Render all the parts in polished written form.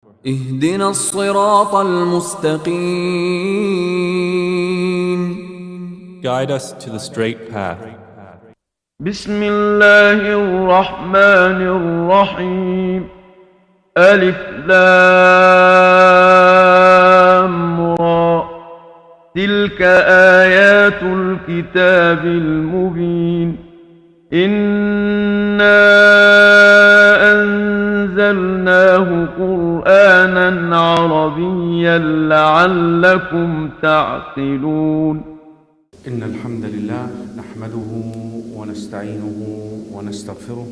اهدنا الصراط المستقيم. Guide us to the straight path. بسم الله الرحمن الرحيم. ألف لام را. تلك آيات الكتاب المبين. إنا أنزلناه قرآنا عربيا لعلكم تعقلون. إن الحمد لله نحمده ونستعينه ونستغفره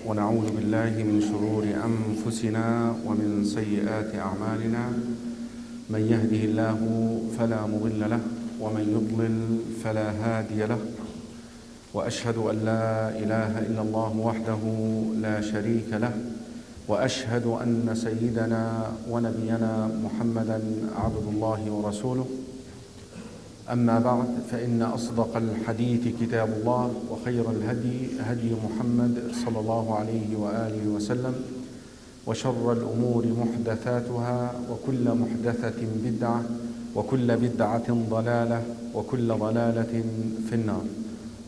ونعوذ بالله من شرور أنفسنا ومن سيئات أعمالنا. من يهده الله فلا مضل له ومن يضلل فلا هادي له. وأشهد أن لا إله إلا الله وحده لا شريك له. وأشهد أن سيدنا ونبينا محمدا عبد الله ورسوله. أما بعد فإن أصدق الحديث كتاب الله وخير الهدي هدي محمد صلى الله عليه وآله وسلم. وشر الأمور محدثاتها وكل محدثة بدعة وكل بدعة ضلالة وكل ضلالة في النار.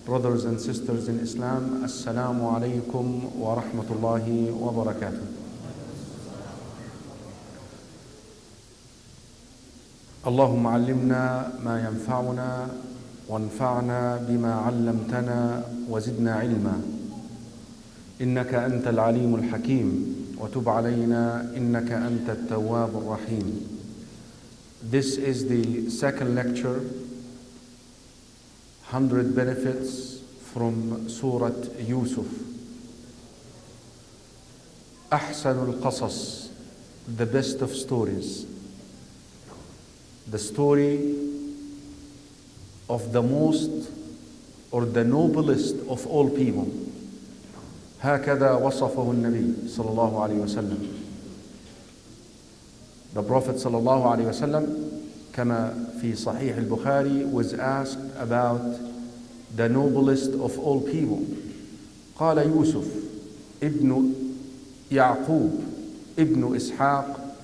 Brothers and sisters in Islam, Assalamu alaikum wa rahmatullahi wa barakatuh. اللهم علمنا ما ينفعنا وانفعنا بما علمتنا وزدنا علما. إنك أنت العليم الحكيم وتب علينا إنك أنت التواب الرحيم. This is the second lecture, 100 benefits from Surat Yusuf. أحسن القصص, the best of stories. The story of the most or the noblest of all people. هكذا وصفه النبي صلى الله عليه وسلم. The Prophet صلى الله عليه وسلم كما في صحيح البخاري was asked about the noblest of all people. قال يوسف ابن يعقوب ابن إسحاق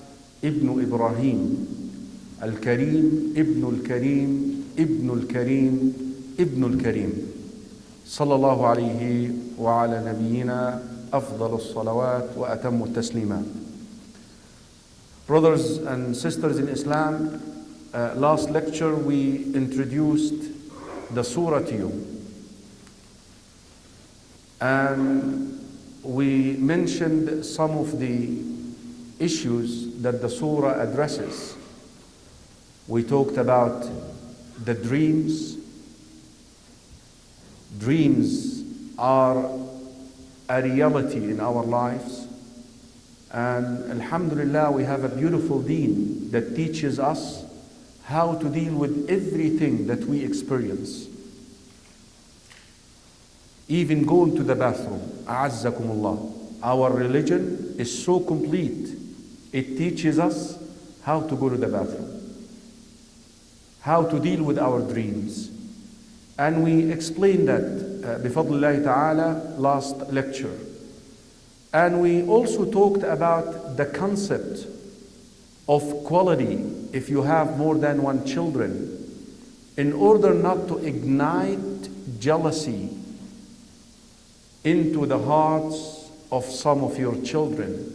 ابن إبراهيم الكريم ابن الكريم ابن الكريم ابن الكريم صلى الله عليه وعلى نبينا أفضل الصلوات وأتم التسليمات. Brothers and sisters in Islam, last lecture we introduced the surah to you, and we mentioned some of the issues that the surah addresses. We talked about the dreams. Dreams are a reality in our lives, and alhamdulillah we have a beautiful deen that teaches us how to deal with everything that we experience. Even going to the bathroom, a'azzakumullah. Our religion is so complete. It teaches us how to go to the bathroom, how to deal with our dreams. And we explained that bifadlillahi ta'ala last lecture. And we also talked about the concept of quality if you have more than one children, in order not to ignite jealousy into the hearts of some of your children.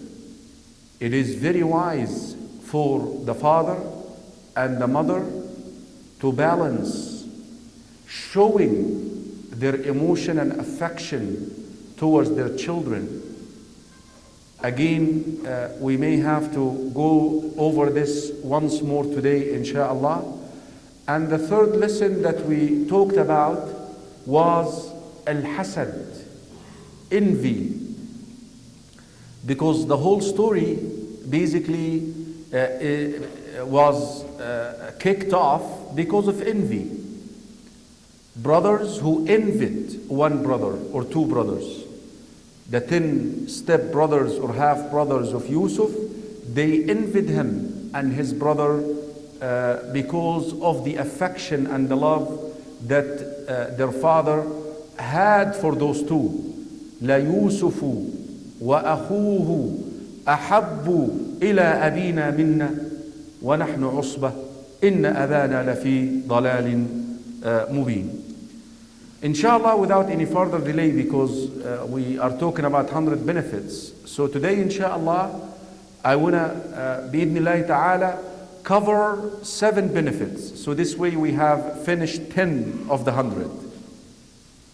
It is very wise for the father and the mother to balance showing their emotion and affection towards their children. Again, we may have to go over this once more today, inshallah. And the third lesson that we talked about was al-hasad, envy. Because the whole story basically was kicked off because of envy. Brothers who envied one brother or two brothers. The 10 step brothers or half brothers of Yusuf, they envied him and his brother because of the affection and the love that their father had for those two. La Yusufu wa akhuhu أحب إلى أبينا منا ونحن عصبة إن أبانا لفي ضلال مبين. Inshallah, without any further delay, because we are talking about 100 benefits. So today, inshallah, I want to, bi'idhnillahi ta'ala, cover 7 benefits. So this way we have finished 10 of the 100.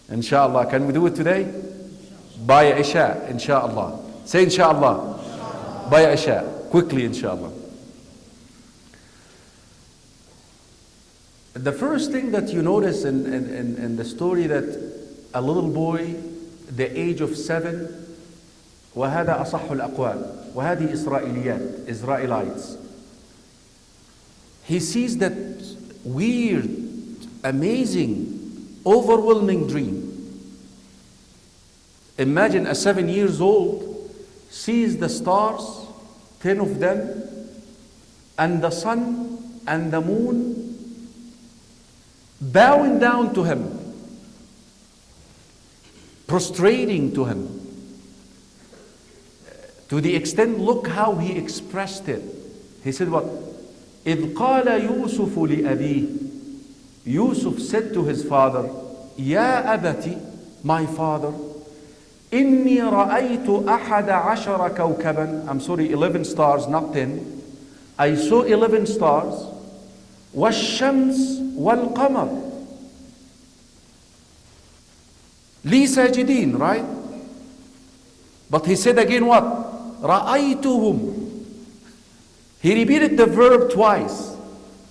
Inshallah, can we do it today? By Isha, inshallah. Say inshallah. By Isha. Quickly, inshallah. The first thing that you notice in the story, that a little boy, the age of 7, وهذا أصح الأقوال وهذه إسرائيليات, Israelites. He sees that weird, amazing, overwhelming dream. Imagine a 7 years old sees the stars, 10 of them, and the sun and the moon bowing down to him, prostrating to him. To the extent, look how he expressed it. He said what? إِذْ قَالَ يُوسُفُ لِأَبِيهِ. Yusuf said to his father, يَا أَبَتِ, my father, إِنِّي رَأَيْتُ أَحَدَ عَشَرَ كَوْكَبًا. I'm sorry, 11 stars, not 10. I saw 11 stars. وَالشَّمْسِ وَالْقَمَرِ لِي سَاجِدِينَ, right? But he said again what? رَأَيْتُهُمْ. He repeated the verb twice.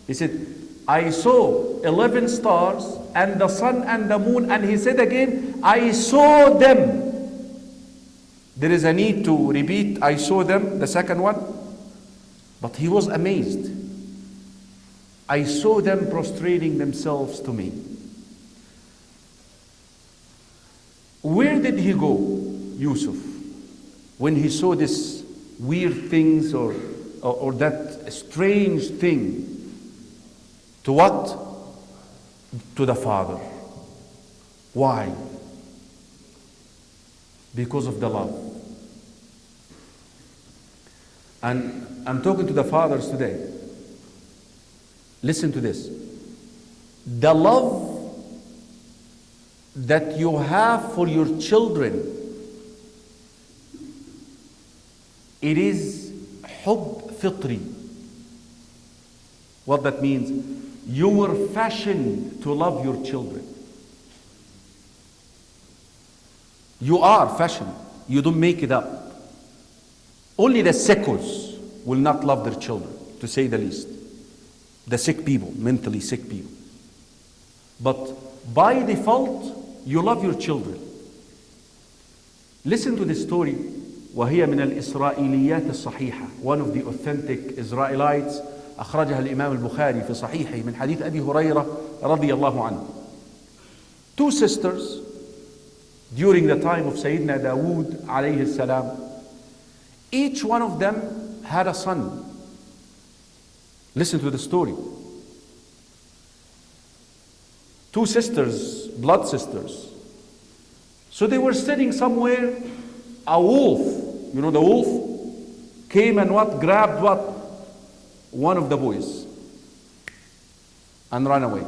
He said, I saw 11 stars and the sun and the moon, and he said again, I saw them. There is a need to repeat, I saw them, the second one. But he was amazed. I saw them prostrating themselves to me. Where did he go, Yusuf, when he saw this weird things or that strange thing? To what? To the father. Why? Because of the love. And I'm talking to the fathers today. Listen to this. The love that you have for your children, it is حب فطري. What that means? You were fashioned to love your children. You are fashioned. You don't make it up. Only the sickos will not love their children, to say the least. The sick people, mentally sick people. But by default, you love your children. Listen to this story. وهي من الإسرائيليات الصحيحة. One of the authentic Israelites, أخرجها الإمام البخاري في صحيحه من حديث أبي هريرة رضي الله عنه. 2 sisters during the time of Sayyidina Dawood عليه السلام. Each one of them had a son. Listen to the story. 2 sisters, blood sisters. So they were sitting somewhere. A wolf, you know the wolf, came and what? Grabbed what? One of the boys and ran away.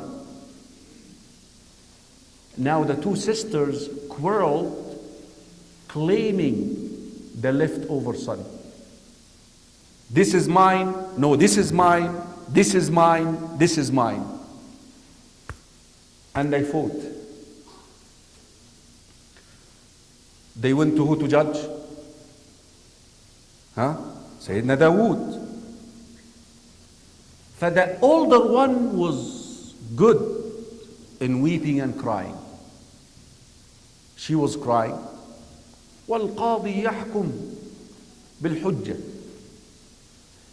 Now the 2 sisters quarreled, claiming the leftover son. This is mine. No, this is mine. This is mine. This is mine. And they fought. They went to who to judge? Sayyidina Dawood. For the older one was good in weeping and crying. She was crying. وَالْقَاضِي يَحْكُمْ بِالْحُجَّةِ.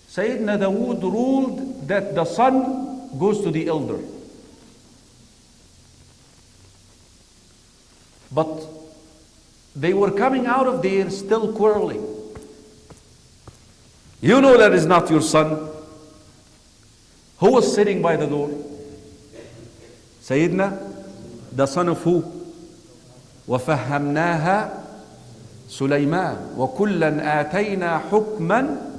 Sayyidina Dawood ruled that the son goes to the elder. But they were coming out of there still quarreling. You know that is not your son. Who was sitting by the door? Sayyidina, the son of who? وَفَهَّمْنَاهَا سليمان وكلا آتينا حكما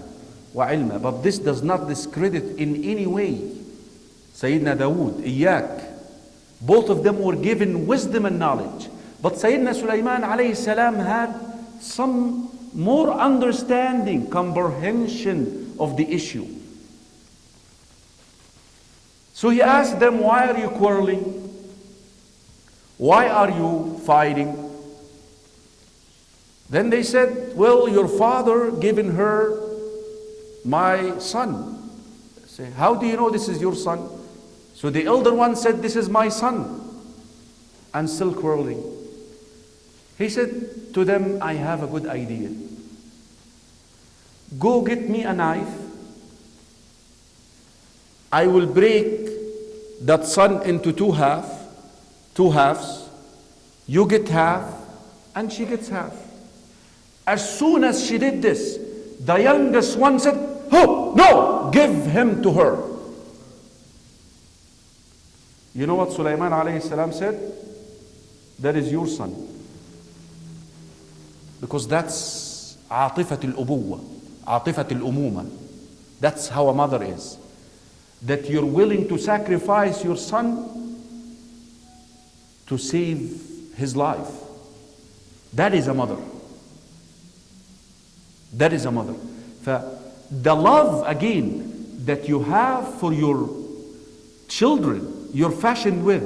وعلما. But this does not discredit in any way Sayyidina Dawood, إياك. Both of them were given wisdom and knowledge. But Sayyidina Sulaiman alayhi salam had some more understanding, comprehension of the issue. So he asked them, why are you quarreling? Why are you fighting? Then they said, well, your father given her my son. Say, how do you know this is your son? So the elder one said, this is my son. And still quarreling. He said to them, I have a good idea. Go get me a knife. I will break that son into two halves. You get half, and she gets half. As soon as she did this, the youngest one said, oh, no, give him to her. You know what Sulaiman alayhi salam said? That is your son. Because that's عاطفة الأبوة, عاطفة الأمومة. That's how a mother is. That you're willing to sacrifice your son to save his life. That is a mother. That is a mother. The love, again, that you have for your children, you're fashioned with.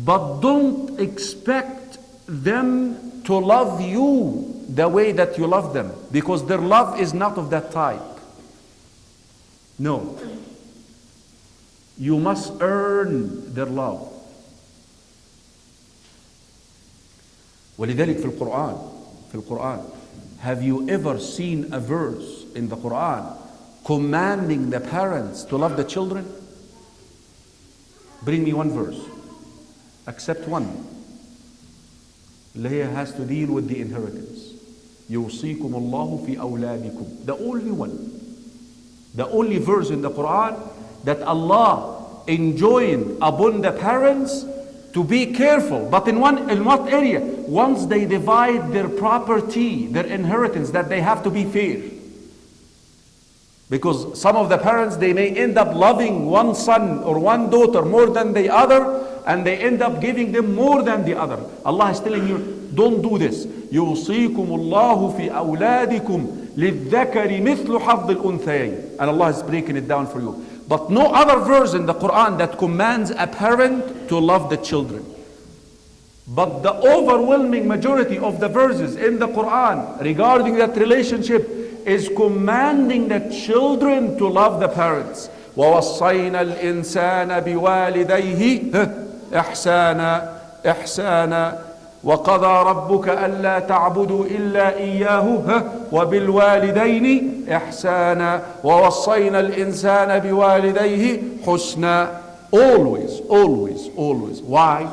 But don't expect them to love you the way that you love them. Because their love is not of that type. No. You must earn their love. ولذلك في القرآن have you ever seen a verse in the Quran commanding the parents to love the children? Bring me one verse. Except one. اللي هي has to deal with the inheritance. يوصيكم الله في أولادكم. The only one. The only verse in the Quran that Allah enjoined upon the parents to be careful. But in what area? Once they divide their property, their inheritance, that they have to be fair. Because some of the parents, they may end up loving one son or one daughter more than the other, and they end up giving them more than the other. Allah is telling you, don't do this. يوصيكم الله في أولادكم للذكر مثل حظ الأنثيين. And Allah is breaking it down for you. But no other verse in the Quran that commands a parent to love the children. But the overwhelming majority of the verses in the Quran regarding that relationship is commanding the children to love the parents. وَوَصَّيْنَا الْإِنسَانَ بِوَالِدَيْهِ إِحْسَانًا وَقَضَى رَبُّكَ أَلَّا تَعْبُدُوا إِلَّا إِيَّاهُ وَبِالْوَالِدَيْنِ إِحْسَانًا وَوَصَّيْنَا الْإِنسَانَ بِوَالِدَيْهِ حُسْنًا. Always, always, always. Why?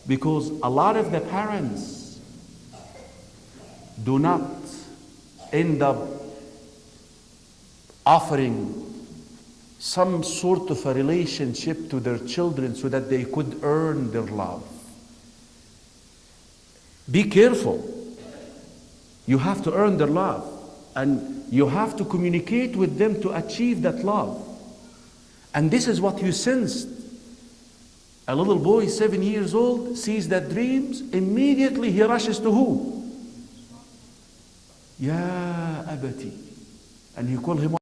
Because a lot of the parents do not end up offering some sort of a relationship to their children so that they could earn their love. Be careful. You have to earn their love, and you have to communicate with them to achieve that love. And this is what you sensed. A little boy, 7 years old, sees that dreams, immediately he rushes to who? Ya abati. And you call him